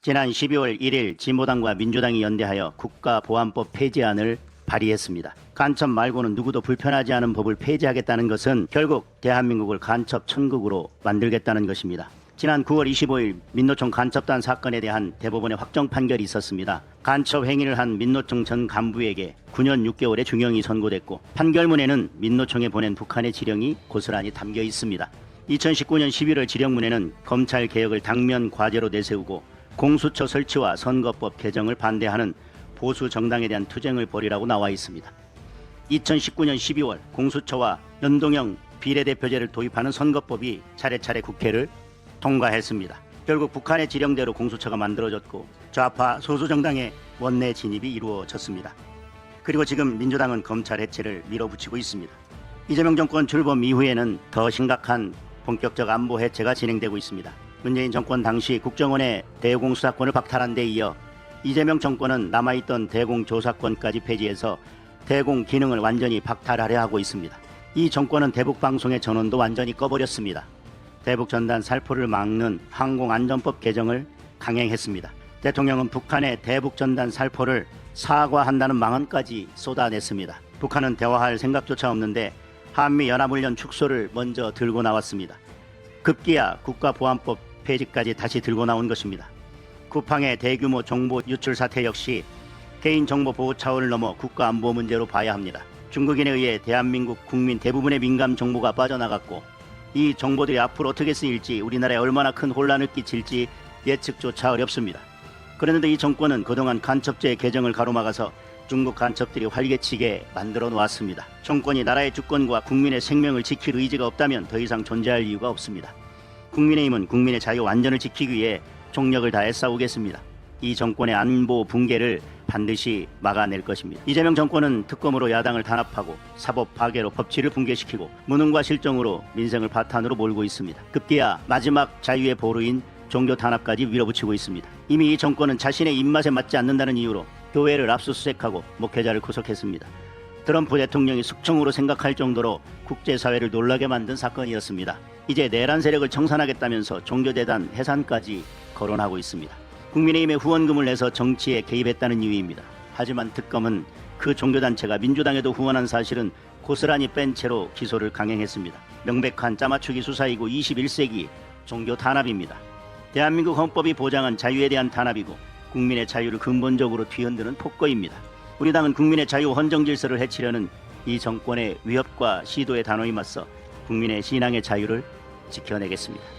지난 12월 1일 진보당과 민주당이 연대하여 국가보안법 폐지안을 발의했습니다. 간첩 말고는 누구도 불편하지 않은 법을 폐지하겠다는 것은 결국 대한민국을 간첩 천국으로 만들겠다는 것입니다. 지난 9월 25일 민노총 간첩단 사건에 대한 대법원의 확정 판결이 있었습니다. 간첩 행위를 한 민노총 전 간부에게 9년 6개월의 중형이 선고됐고, 판결문에는 민노총에 보낸 북한의 지령이 고스란히 담겨 있습니다. 2019년 11월 지령문에는 검찰 개혁을 당면 과제로 내세우고 공수처 설치와 선거법 개정을 반대하는 보수 정당에 대한 투쟁을 벌이라고 나와 있습니다. 2019년 12월 공수처와 연동형 비례대표제를 도입하는 선거법이 차례차례 국회를 통과했습니다. 결국 북한의 지령대로 공수처가 만들어졌고 좌파 소수정당의 원내 진입이 이루어졌습니다. 그리고 지금 민주당은 검찰 해체를 밀어붙이고 있습니다. 이재명 정권 출범 이후에는 더 심각한 본격적 안보 해체가 진행되고 있습니다. 문재인 정권 당시 국정원의 대공수사권을 박탈한 데 이어 이재명 정권은 남아있던 대공조사권까지 폐지해서 대공 기능을 완전히 박탈하려 하고 있습니다. 이 정권은 대북방송의 전원도 완전히 꺼버렸습니다. 대북전단 살포를 막는 항공안전법 개정을 강행했습니다. 대통령은 북한의 대북전단 살포를 사과한다는 망언까지 쏟아냈습니다. 북한은 대화할 생각조차 없는데 한미연합훈련 축소를 먼저 들고 나왔습니다. 급기야 국가보안법 폐지까지 다시 들고 나온 것입니다. 쿠팡의 대규모 정보 유출 사태 역시 개인정보 보호 차원을 넘어 국가안보 문제로 봐야 합니다. 중국인에 의해 대한민국 국민 대부분의 민감 정보가 빠져나갔고, 이 정보들이 앞으로 어떻게 쓰일지, 우리나라에 얼마나 큰 혼란을 끼칠지 예측조차 어렵습니다. 그런데 이 정권은 그동안 간첩죄의 개정을 가로막아서 중국 간첩들이 활개치게 만들어 놓았습니다. 정권이 나라의 주권과 국민의 생명을 지킬 의지가 없다면 더 이상 존재할 이유가 없습니다. 국민의힘은 국민의 자유 완전을 지키기 위해 총력을 다해 싸우겠습니다. 이 정권의 안보 붕괴를 반드시 막아낼 것입니다. 이재명 정권은 특검으로 야당을 단합하고 사법 파괴로 법치를 붕괴시키고 무능과 실정으로 민생을 바탕으로 몰고 있습니다. 급기야 마지막 자유의 보루인 종교 탄압까지 밀어붙이고 있습니다. 이미 이 정권은 자신의 입맛에 맞지 않는다는 이유로 교회를 압수수색하고 목회자를 구속했습니다. 트럼프 대통령이 숙청으로 생각할 정도로 국제사회를 놀라게 만든 사건이었습니다. 이제 내란 세력을 청산하겠다면서 종교재단 해산까지 거론하고 있습니다. 국민의힘에 후원금을 내서 정치에 개입했다는 이유입니다. 하지만 특검은 그 종교단체가 민주당에도 후원한 사실은 고스란히 뺀 채로 기소를 강행했습니다. 명백한 짜맞추기 수사이고 21세기 종교 탄압입니다. 대한민국 헌법이 보장한 자유에 대한 탄압이고 국민의 자유를 근본적으로 뒤흔드는 폭거입니다. 우리 당은 국민의 자유 헌정 질서를 해치려는 이 정권의 위협과 시도에 단호히 맞서 국민의 신앙의 자유를 지켜내겠습니다.